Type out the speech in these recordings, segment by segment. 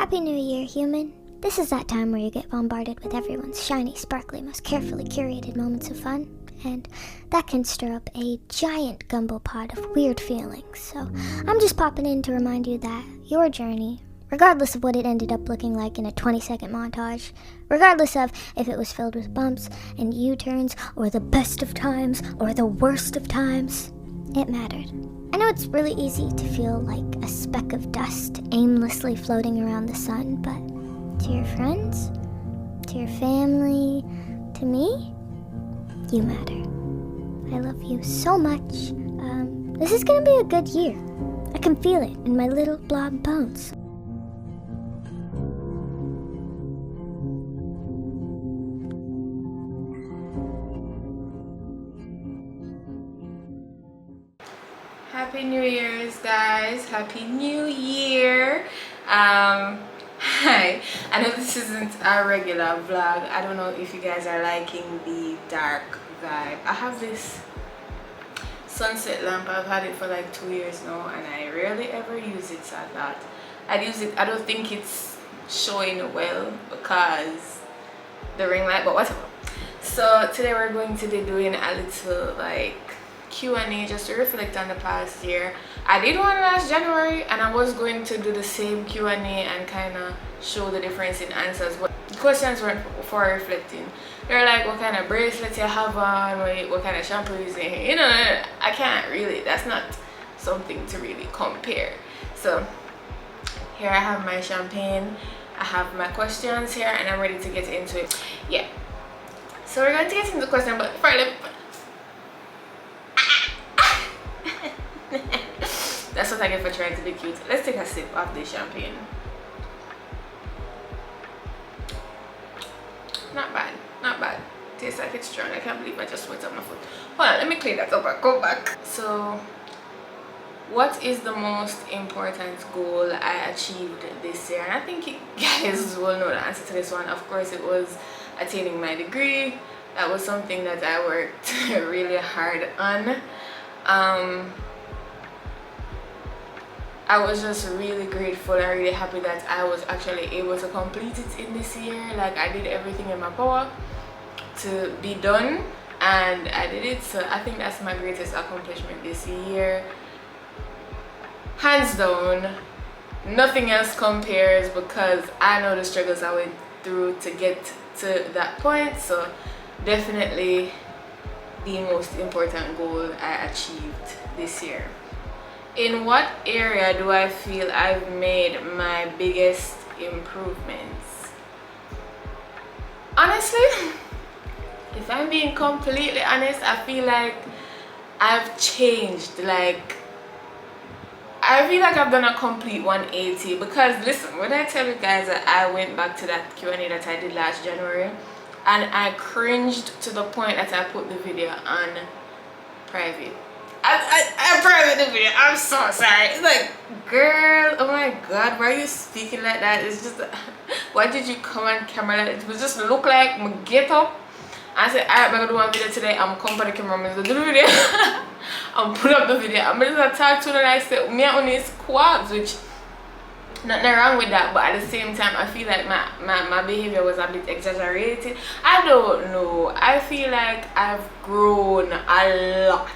Happy New Year, human. This is that time where you get bombarded with everyone's shiny, sparkly, most carefully curated moments of fun, and that can stir up a giant gumbo pot of weird feelings. So I'm just popping in to remind you that your journey, regardless of what it ended up looking like in a 20-second montage, regardless of if it was filled with bumps and U-turns, or the best of times, or the worst of times, it mattered. I know it's really easy to feel like a speck of dust aimlessly floating around the sun, but to your friends, to your family, to me, you matter. I love you so much. This is gonna be a good year. I can feel it in my little blob bones. Happy New Year's, guys. Happy New Year. Hi. I know this isn't a regular vlog. I don't know if you guys are liking the dark vibe. I have this sunset lamp. I've had it for like 2 years now and I rarely ever use it, so I thought I'd use it. I don't think it's showing well because the ring light, but whatever. So today we're going to be doing a little like Q&A just to reflect on the past year. I did one last January and I was going to do the same Q&A and kind of show the difference in answers, but the questions weren't for reflecting. They're like, what kind of bracelet you have on, what kind of shampoo you using, you know. I can't really, that's not something to really compare. So here I have my champagne, I have my questions here, and I'm ready to get into it. Yeah, so we're going to get into the question, but first that's what I get for trying to be cute. Let's take a sip of this champagne. Not bad, not bad. Tastes like it's strong. I can't believe I just wet up my foot. Hold on, let me clean that up and go back. So, what is the most important goal I achieved this year? And I think you guys will know the answer to this one. Of course, it was attaining my degree. That was something that I worked really hard on. I was just really grateful and really happy that I was actually able to complete it in this year. Like, I did everything in my power to be done and I did it. So I think that's my greatest accomplishment this year, hands down. Nothing else compares because I know the struggles I went through to get to that point. So definitely the most important goal I achieved this year. In what area do I feel I've made my biggest improvements? Honestly, if I'm being completely honest, I feel like I've changed. Like, I feel like I've done a complete 180 because listen, when I tell you guys that I went back to that Q&A that I did last January and I cringed to the point that I put the video on private. I private the video. I'm so sorry. It's like, girl, oh my god, why are you speaking like that? It's just, why did you come on camera like that? It was just look like my get up. I said, alright, I'm gonna do one video today. I'm come for the camera, I'm gonna do the video. I'm put up the video. I'm gonna talk to her and I said, me only squabs, which nothing wrong with that, but at the same time I feel like my behavior was a bit exaggerated. I don't know. I feel like I've grown a lot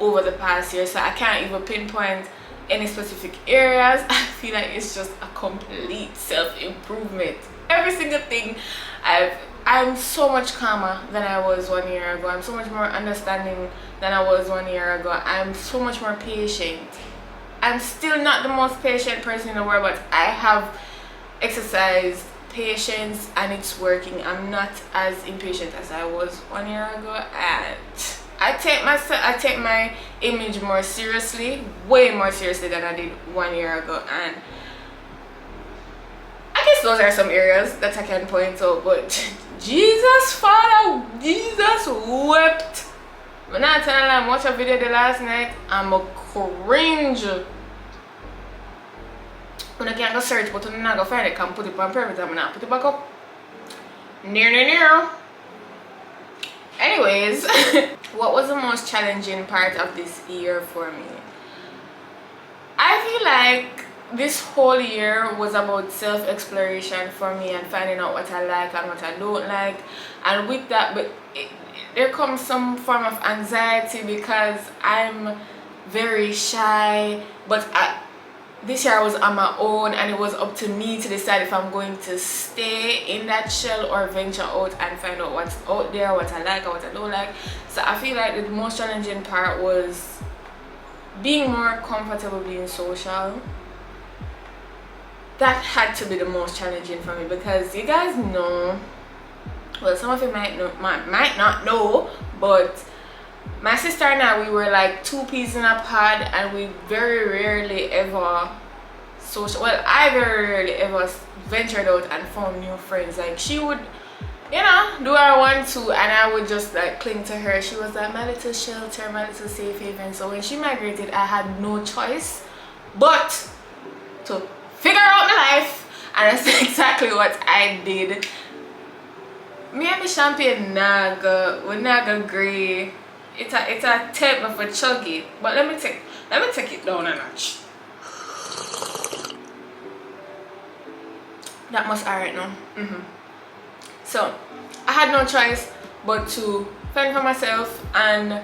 over the past year, so I can't even pinpoint any specific areas. I feel like it's just a complete self-improvement. Every single thing I'm so much calmer than I was 1 year ago. I'm so much more understanding than I was 1 year ago. I'm so much more patient. I'm still not the most patient person in the world, but I have exercised patience and it's working. I'm not as impatient as I was 1 year ago, and I take my image more seriously, way more seriously than I did 1 year ago, and I guess those are some areas that I can point out. But Jesus, Father, Jesus wept. When I tell them I watched a video the last night, I'm a cringe. When I can't go search, but I'm not gonna find it, can put it on private, I'm not put it back up. Near. Anyways, what was the most challenging part of this year for me? I feel like this whole year was about self-exploration for me and finding out what I like and what I don't like, and with that, there comes some form of anxiety because I'm very shy, but this year I was on my own and it was up to me to decide if I'm going to stay in that shell or venture out and find out what's out there, what I like or what I don't like. So I feel like the most challenging part was being more comfortable being social. That had to be the most challenging for me because you guys know, well, some of you might not know, but my sister and I, we were like two peas in a pod, and we very rarely ever I very rarely ever ventured out and found new friends. Like, she would, you know, do her one too, and I would just like cling to her. She was like my little shelter, my little safe haven. So when she migrated, I had no choice but to figure out my life, and that's exactly what I did. Me and the champagne naga, we naga grey. It's a tape of a chuggy, but let me take it down a notch. That must alright now. So I had no choice but to fend for myself, and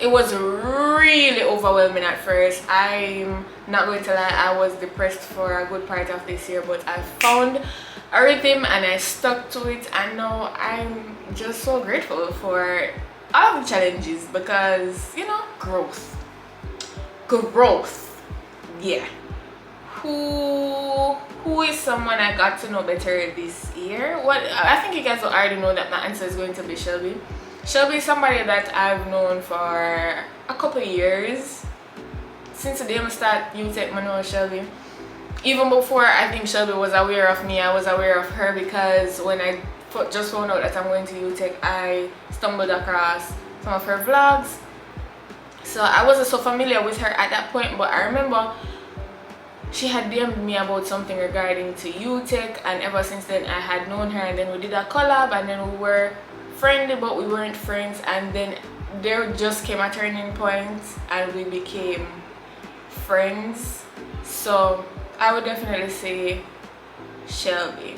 it was really overwhelming at first. I'm not going to lie, I was depressed for a good part of this year, but I found a rhythm and I stuck to it, and now I'm just so grateful for all of the challenges because, you know, growth. Yeah. Who is someone I got to know better this year? What I think you guys will already know that my answer is going to be Shelby. Shelby is somebody that I've known for a couple of years. Since the day I start UTech, I know Shelby. Even before I think Shelby was aware of me, I was aware of her because when I just found out that I'm going to UTech, I stumbled across some of her vlogs. So I wasn't so familiar with her at that point, but I remember she had DM'd me about something regarding to UTech, and ever since then I had known her, and then we did a collab, and then we were friendly but we weren't friends, and then there just came a turning point and we became friends. So I would definitely say Shelby.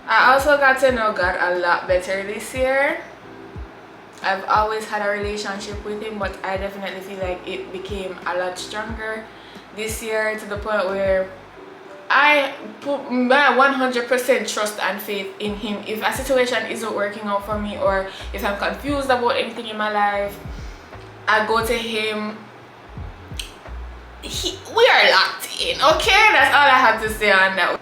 I also got to know God a lot better this year. I've always had a relationship with him, but I definitely feel like it became a lot stronger this year, to the point where I put my 100% trust and faith in him. If a situation isn't working out for me, or if I'm confused about anything in my life, I go to him. We are locked in, okay? That's all I have to say on that.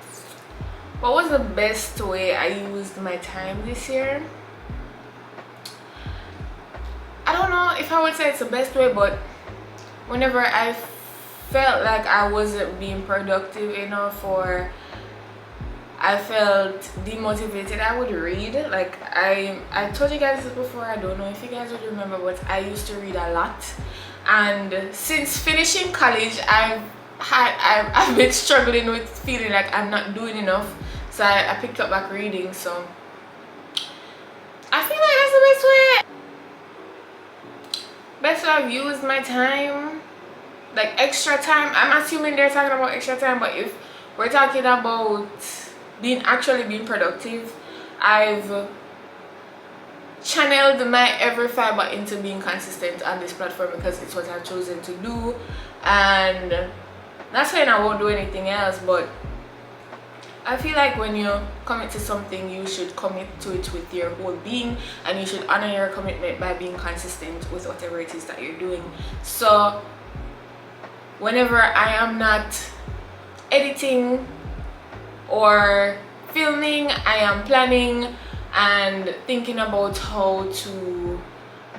What was the best way I used my time this year? I don't know if I would say it's the best way, but whenever I felt like I wasn't being productive enough, or I felt demotivated, I would read. Like I told you guys this before, I don't know if you guys would remember, but I used to read a lot. And since finishing college, I've been struggling with feeling like I'm not doing enough, so I picked up back reading. So I feel like that's the best way I've used my time. Like extra time, I'm assuming they're talking about extra time, but if we're talking about actually being productive, I've channeled my every fiber into being consistent on this platform because it's what I've chosen to do. And not saying I won't do anything else, but I feel like when you commit to something, you should commit to it with your whole being, and you should honor your commitment by being consistent with whatever it is that you're doing. So whenever I am not editing or filming, I am planning and thinking about how to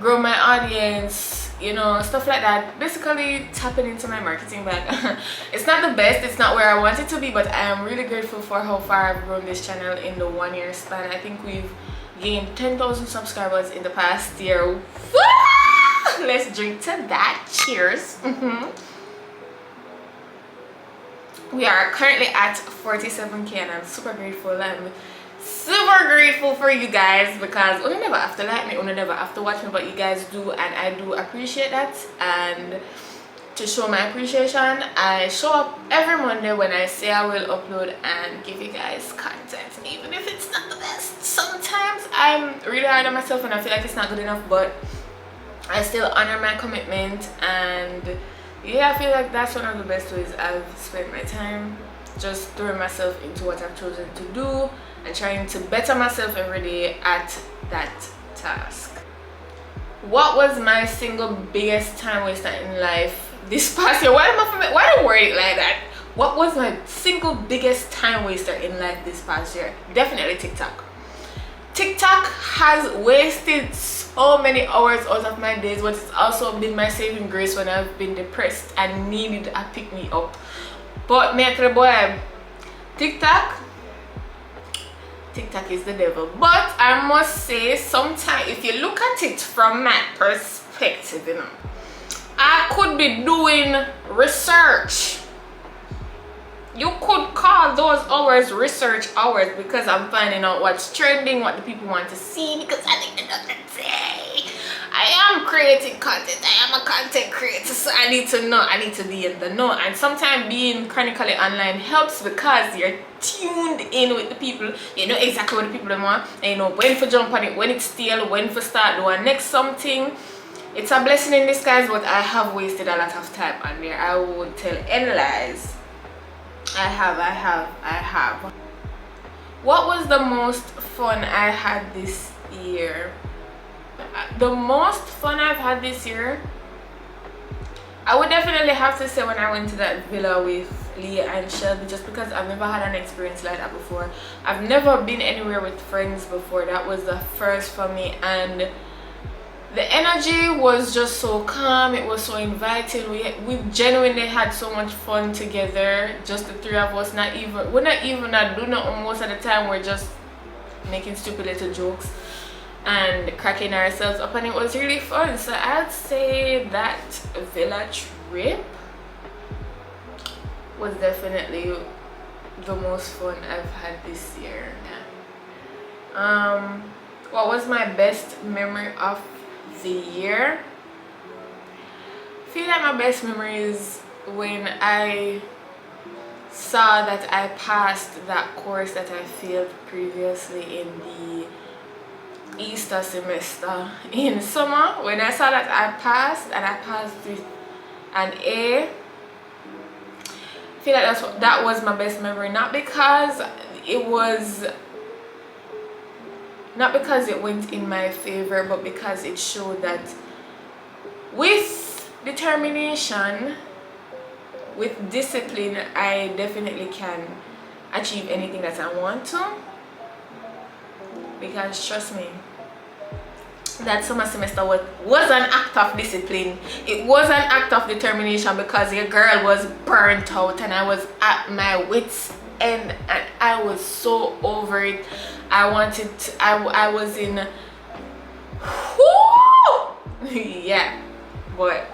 grow my audience, you know, stuff like that. Basically tapping into my marketing bag. It's not the best, it's not where I want it to be, but I am really grateful for how far I've grown this channel in the 1 year span. I think we've gained 10,000 subscribers in the past year. Woo! Let's drink to that. Cheers. We are currently at 47k, and I'm super grateful. I'm super grateful for you guys because you never have to like me, you never have to watch me, but you guys do, and I do appreciate that. And to show my appreciation, I show up every Monday when I say I will upload and give you guys content, even if it's not the best. Sometimes I'm really hard on myself and I feel like it's not good enough, but I still honor my commitment. And yeah, I feel like that's one of the best ways I've spent my time, just throwing myself into what I've chosen to do and trying to better myself every day at that task. What was my single biggest time waster in life this past year? Why do I word it like that? What was my single biggest time waster in life this past year? Definitely TikTok. TikTok has wasted so many hours out of my days, but it's also been my saving grace when I've been depressed and needed a pick me up. But me boy, TikTok is the devil. But I must say, sometimes if you look at it from my perspective, you know, I could be doing research. You could call those hours research hours, because I'm finding out what's trending, what the people want to see, because at the end of the day, I am creating content. I am a content creator, so I need to know, I need to be in the know. And sometimes being chronically online helps, because you're tuned in with the people. You know exactly what the people want, and you know when to jump on it, when it's stale, when to start doing next something. It's a blessing in disguise, but I have wasted a lot of time on there. I would tell any lies. I have. What was the most fun I had this year? The most fun I've had this year, I would definitely have to say when I went to that villa with Leah and Shelby, just because I've never had an experience like that before. I've never been anywhere with friends before. That was the first for me, and the energy was just so calm. It was so inviting. We genuinely had so much fun together, just the three of us. We're not even doing it most of the time. We're just making stupid little jokes and cracking ourselves up, and it was really fun. So I'd say that villa trip was definitely the most fun I've had this year. Yeah. What was my best memory of the year? I feel like my best memory is when I saw that I passed that course that I failed previously in the Easter semester in summer. When I saw that I passed, and I passed with an A, I feel like that was my best memory. Not because it went in my favor, but because it showed that with determination, with discipline, I definitely can achieve anything that I want to. Because trust me, that summer semester was an act of discipline. It was an act of determination, because your girl was burnt out and I was at my wits end, and I was so over it. I was in yeah, but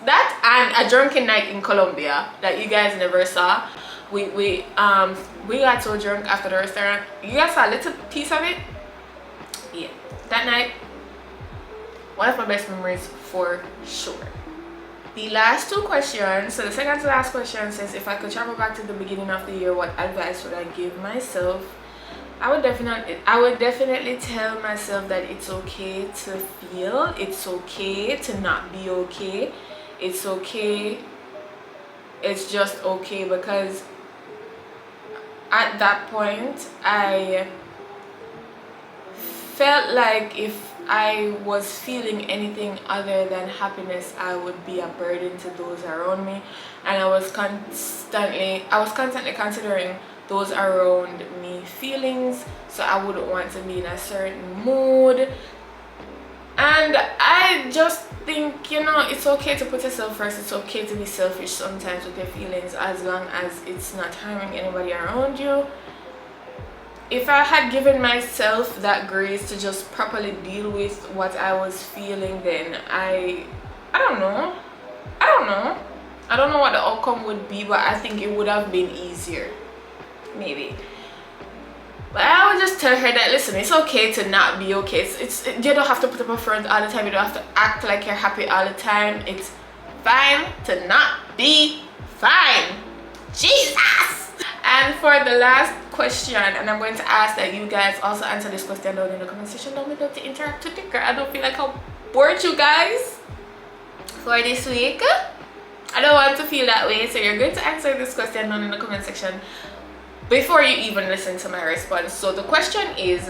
that and a drunken night in Colombia that you guys never saw. We got so drunk after the restaurant. You guys saw a little piece of it. Yeah, that night, one of my best memories for sure. The last two questions, so the second to last question says, if I could travel back to the beginning of the year, what advice would I give myself? I would definitely tell myself that it's okay to feel, it's okay to not be okay, it's okay, it's just okay. Because at that point I felt like if I was feeling anything other than happiness, I would be a burden to those around me, and I was constantly considering those around me feelings, so I wouldn't want to be in a certain mood. And I just think, you know, it's okay to put yourself first. It's okay to be selfish sometimes with your feelings, as long as it's not harming anybody around you. If I had given myself that grace to just properly deal with what I was feeling, then I don't know what the outcome would be, but I think it would have been easier, maybe. But I would just tell her that, listen, it's okay to not be okay. You don't have to put up a front all the time. You don't have to act like you're happy all the time. It's fine to not be fine. Jesus! And for the last question, and I'm going to ask that you guys also answer this question down in the comment section down below to interact with it. I don't feel like I'll bore you guys for this week. I don't want to feel that way, so you're going to answer this question down in the comment section before you even listen to my response. So the question is,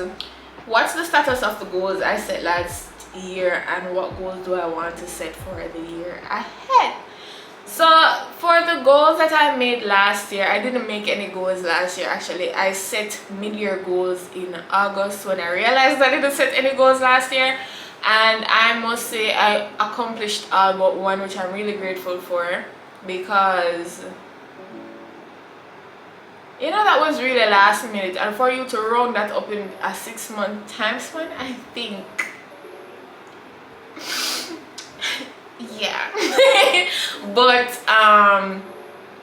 what's the status of the goals I set last year, and what goals do I want to set for the year ahead? So for the goals that I made last year, I didn't make any goals last year. Actually, I set mid-year goals in August when I realized I didn't set any goals last year, and I must say I accomplished all but one, which I'm really grateful for, because you know, that was really last minute, and for you to round that up in a 6-month time span, I think yeah. But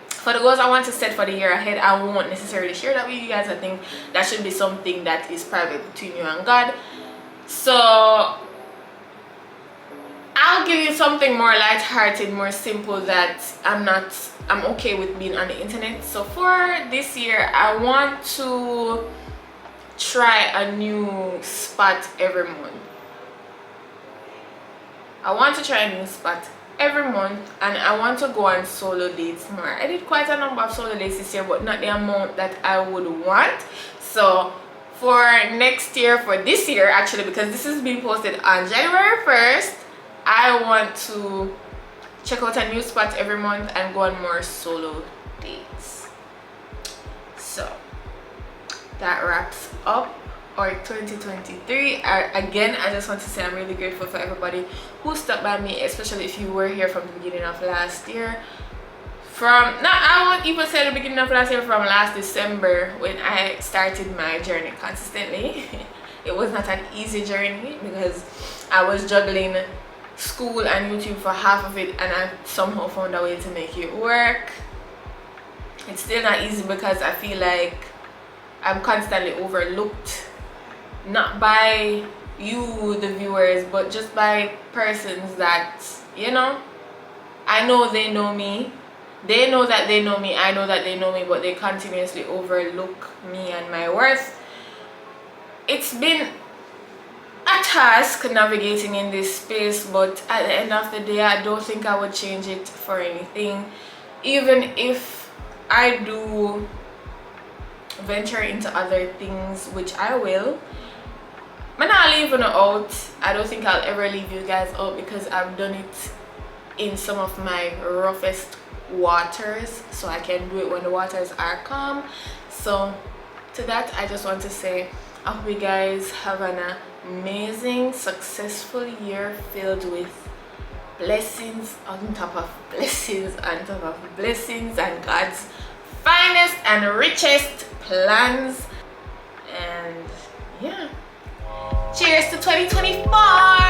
for the goals I want to set for the year ahead, I won't necessarily share that with you guys. I think that should be something that is private between you and God. So I'll give you something more light-hearted, more simple, that I'm okay with being on the internet. So for this year, I want to try a new spot every month. I want to try a new spot every month, and I want to go on solo dates more. I did quite a number of solo dates this year, but not the amount that I would want. So for next year, for this year actually, because this is being posted on January 1st, I want to check out a new spot every month and go on more solo dates. So that wraps up our 2023. Again, I just want to say I'm really grateful for everybody who stuck by me, especially if you were here from the beginning of last year. I won't even say the beginning of last year, from last December when I started my journey consistently. It was not an easy journey because I was juggling school and YouTube for half of it, and I somehow found a way to make it work. It's still not easy because I feel like I'm constantly overlooked, not by you, the viewers, but just by persons that, you know, I know they know me, they know that they know me, I know that they know me, but they continuously overlook me and my worth. It's been a task navigating in this space, but at the end of the day, I don't think I would change it for anything. Even if I do venture into other things, which I will, I'm not leaving it out. I don't think I'll ever leave you guys out, because I've done it in some of my roughest waters, so I can do it when the waters are calm. So to that, I just want to say I hope you guys have an amazing, successful year filled with blessings on top of blessings on top of blessings, and God's finest and richest plans. And yeah, cheers to 2024.